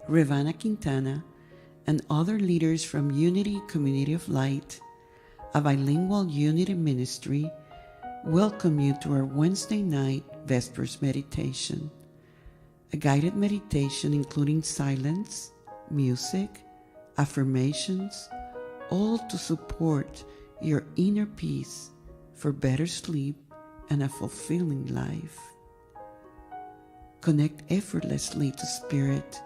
Revana Quintana, and other leaders from Unity Community of Light, a bilingual Unity ministry, welcome you to our Wednesday night Vespers meditation, a guided meditation including silence, music, affirmations, all to support your inner peace for better sleep and a fulfilling life. Connect effortlessly to Spirit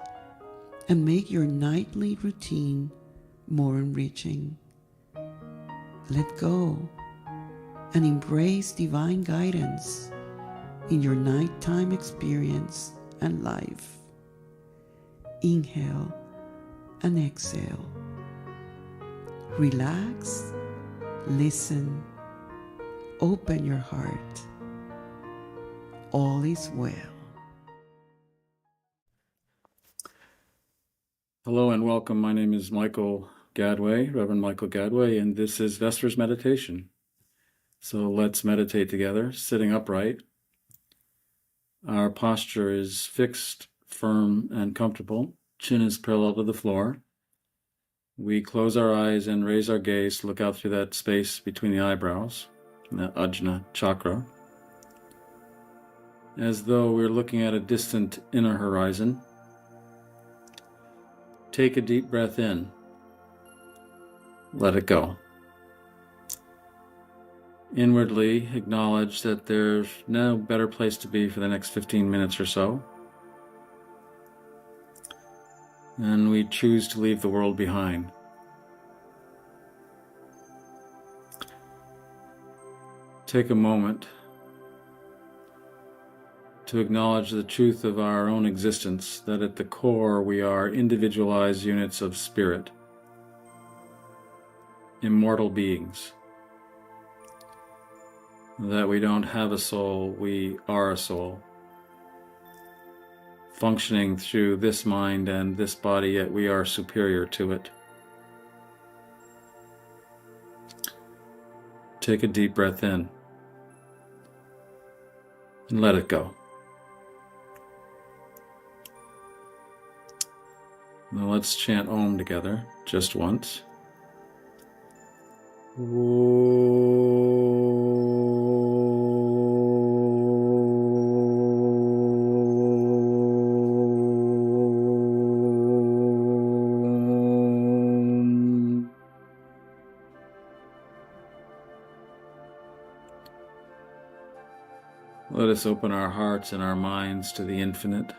and make your nightly routine more enriching. Let go and embrace divine guidance in your nighttime experience and life. Inhale and exhale. Relax, listen, open your heart. All is well. Hello and welcome. My name is Michael Gadway, Reverend Michael Gadway, and this is Vespers Meditation. So let's meditate together, sitting upright. Our posture is fixed, firm, and comfortable. Chin is parallel to the floor. We close our eyes and raise our gaze to look out through that space between the eyebrows, the Ajna chakra, as though we're looking at a distant inner horizon. Take a deep breath in. Let it go. Inwardly acknowledge that there's no better place to be for the next 15 minutes or so. And we choose to leave the world behind. Take a moment to acknowledge the truth of our own existence, that at the core we are individualized units of spirit, immortal beings, that we don't have a soul, we are a soul, functioning through this mind and this body, yet we are superior to it. Take a deep breath in and let it go. Now let's chant Om together, just once. Let us open our hearts and our minds to the infinite,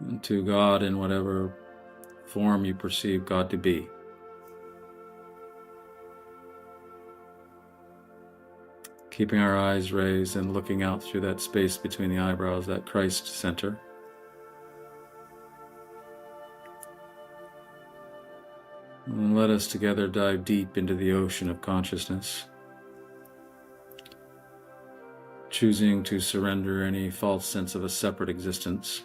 and to God in whatever form you perceive God to be. Keeping our eyes raised and looking out through that space between the eyebrows, that Christ center. And let us together dive deep into the ocean of consciousness, choosing to surrender any false sense of a separate existence,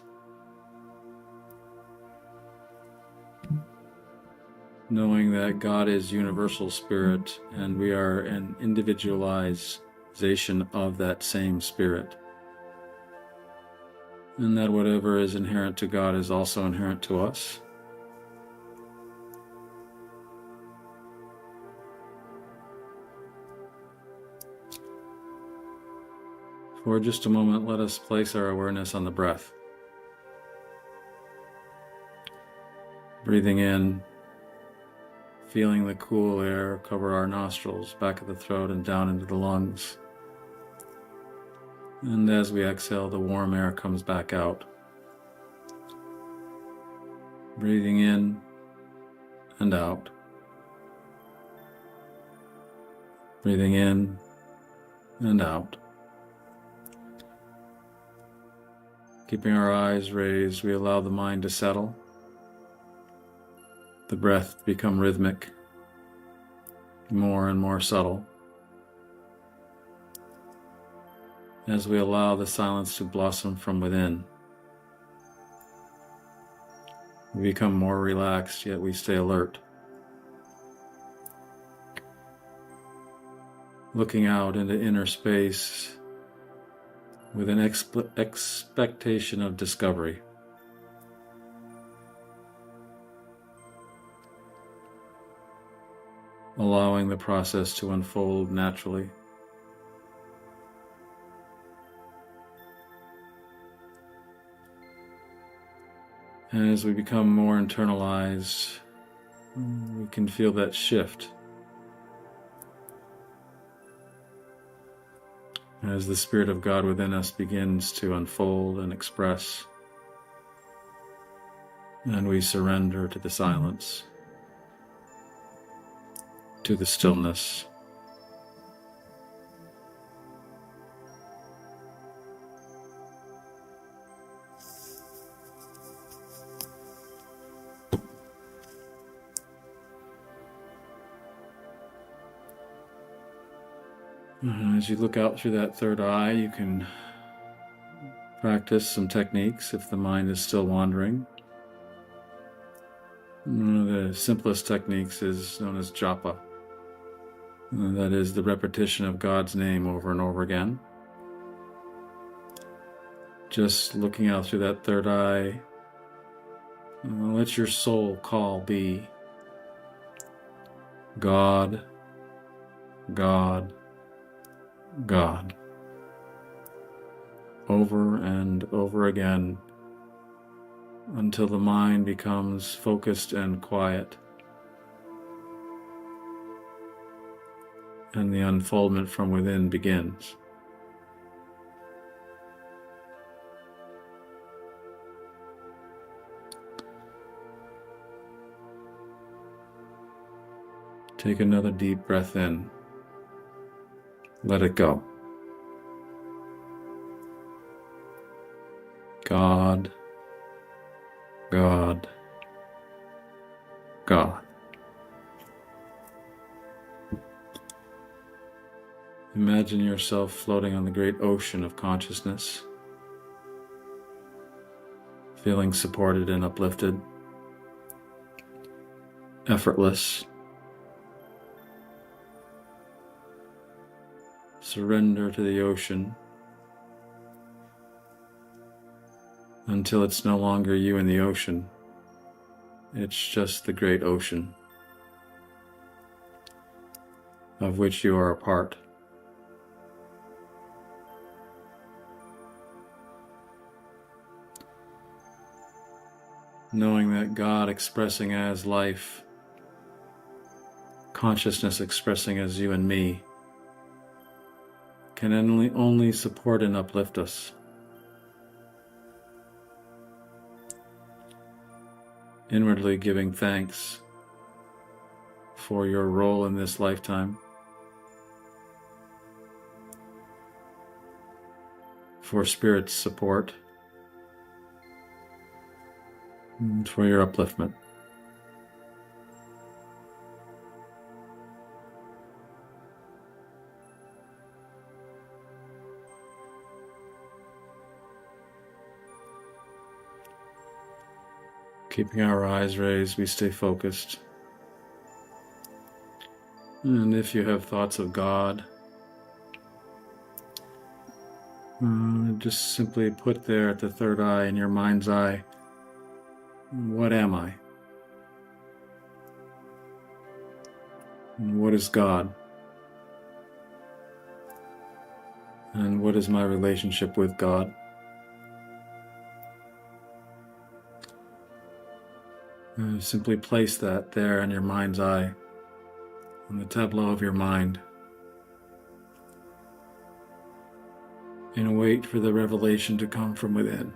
knowing that God is universal spirit and we are an individualization of that same spirit, and that whatever is inherent to God is also inherent to us. For just a moment, let us place our awareness on the breath. Breathing in, feeling the cool air cover our nostrils, back of the throat and down into the lungs. And as we exhale, the warm air comes back out. Breathing in and out. Breathing in and out. Keeping our eyes raised, we allow the mind to settle, the breath to become rhythmic, more and more subtle, as we allow the silence to blossom from within. We become more relaxed, yet we stay alert. Looking out into inner space with an expectation of discovery. allowing the process to unfold naturally. And as we become more internalized, we can feel that shift as the Spirit of God within us begins to unfold and express, and we surrender to the silence, to the stillness. As you look out through that third eye, you can practice some techniques if the mind is still wandering. One of the simplest techniques is known as japa. That is the repetition of God's name over and over again. Just looking out through that third eye, let your soul call be God, God, God, over and over again until the mind becomes focused and quiet, and the unfoldment from within begins. Take another deep breath in. Let it go. God, God, God. Imagine yourself floating on the great ocean of consciousness, feeling supported and uplifted, effortless. Surrender to the ocean until it's no longer you in the ocean. It's just the great ocean of which you are a part. Knowing that God expressing as life, consciousness expressing as you and me, can only support and uplift us. Inwardly giving thanks for your role in this lifetime, for Spirit's support, and for your upliftment. Keeping our eyes raised, we stay focused. And if you have thoughts of God, just simply put there at the third eye in your mind's eye, what am I? And what is God? And what is my relationship with God? Simply place that there in your mind's eye, on the tableau of your mind, and wait for the revelation to come from within.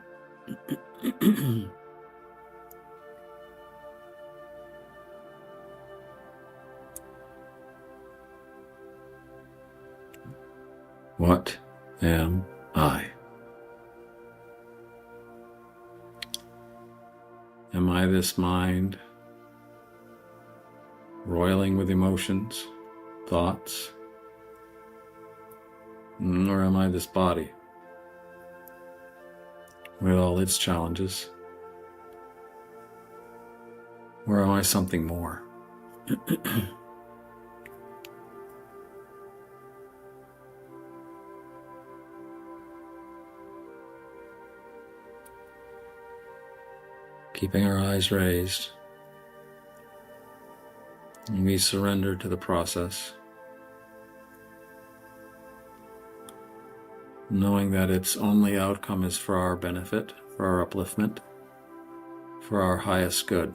What am I? Am I this mind, roiling with emotions, thoughts? Or am I this body, with all its challenges? Or am I something more? Keeping our eyes raised, And we surrender to the process, knowing that its only outcome is for our benefit, for our upliftment, for our highest good.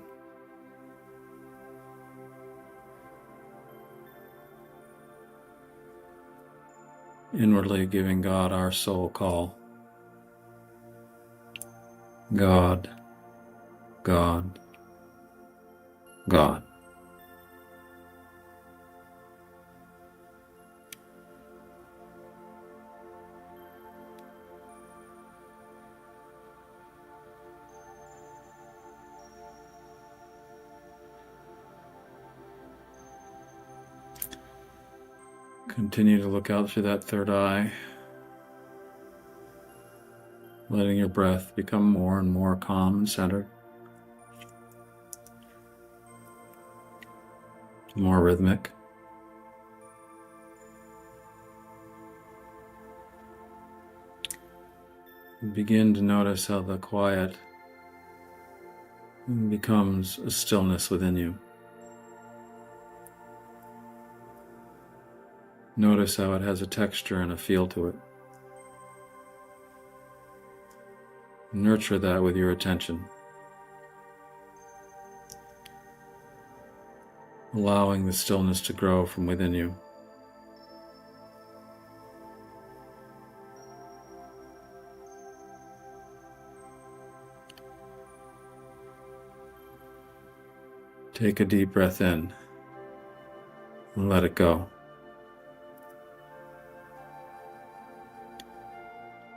Inwardly giving God our soul call. God, God, God. Continue to look out through that third eye, letting your breath become more and more calm and centered, more rhythmic. Begin to notice how the quiet becomes a stillness within you. Notice how it has a texture and a feel to it. Nurture that with your attention, allowing the stillness to grow from within you. Take a deep breath in and let it go.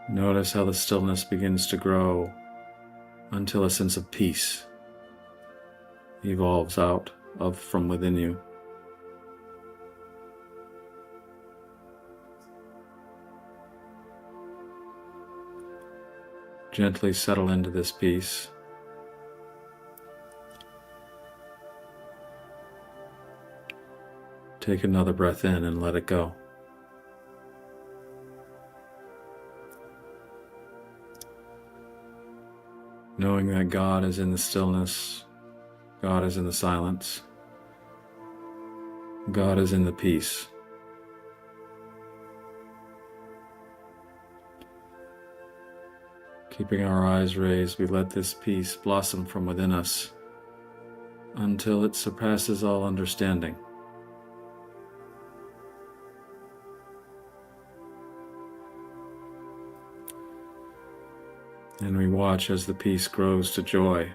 Notice how the stillness begins to grow until a sense of peace evolves out of from within you. Gently settle into this peace. Take another breath in and let it go. Knowing that God is in the stillness, God is in the silence, God is in the peace. Keeping our eyes raised, we let this peace blossom from within us until it surpasses all understanding. And we watch as the peace grows to joy,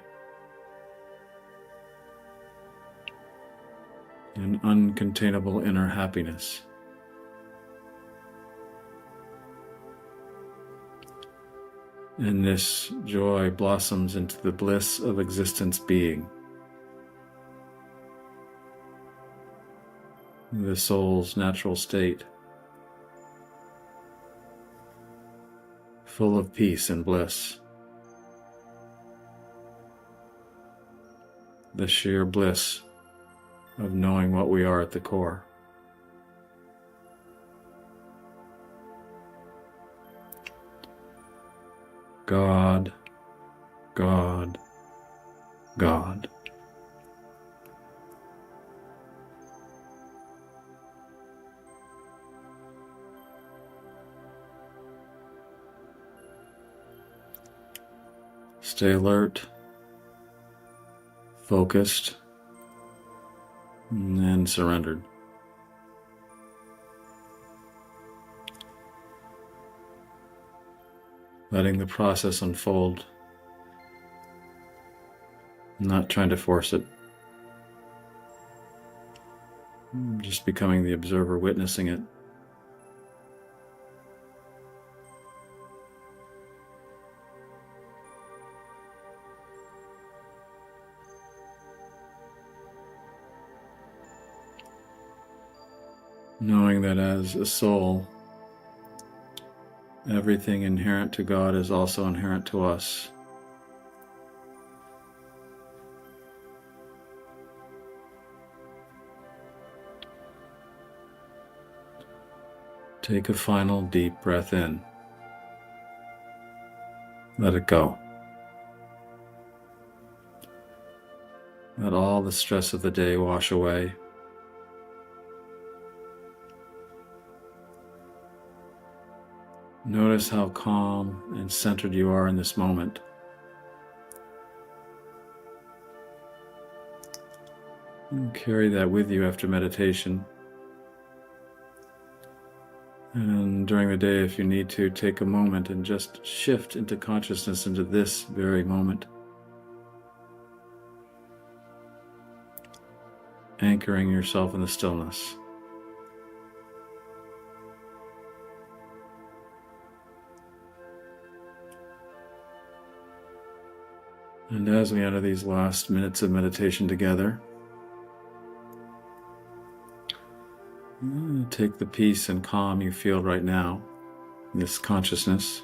an uncontainable inner happiness. And this joy blossoms into the bliss of existence being, the soul's natural state, full of peace and bliss. The sheer bliss of knowing what we are at the core. God, God, God. Stay alert, focused, and surrendered. Letting the process unfold, not trying to force it. Just becoming the observer, witnessing it. Knowing that as a soul, everything inherent to God is also inherent to us. Take a final deep breath in. Let it go. Let all the stress of the day wash away. Notice how calm and centered you are in this moment. And carry that with you after meditation. And during the day, if you need to, take a moment and just shift into consciousness into this very moment. Anchoring yourself in the stillness. And as we enter these last minutes of meditation together, take the peace and calm you feel right now, this consciousness,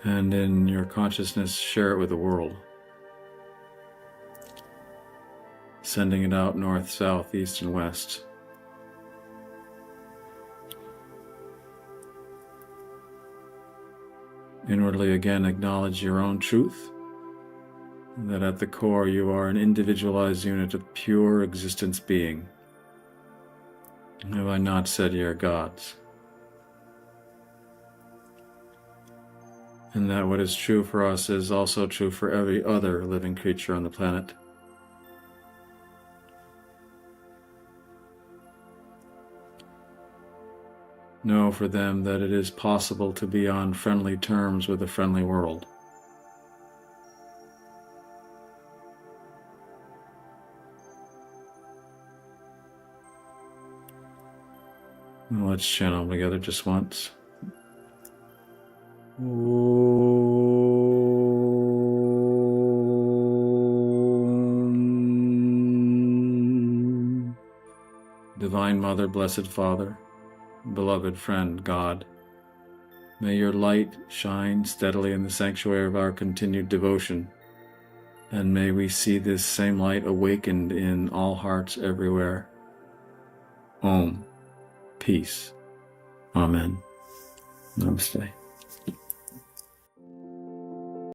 and in your consciousness, share it with the world, sending it out north, south, east, and west. Inwardly again acknowledge your own truth, that at the core you are an individualized unit of pure existence being. Have I not said ye are gods? And that what is true for us is also true for every other living creature on the planet. Know for them that it is possible to be on friendly terms with a friendly world. And let's channel together just once. Divine Mother, Blessed Father, beloved friend, God, may your light shine steadily in the sanctuary of our continued devotion, and may we see this same light awakened in all hearts everywhere. Om. Peace. Amen. Namaste.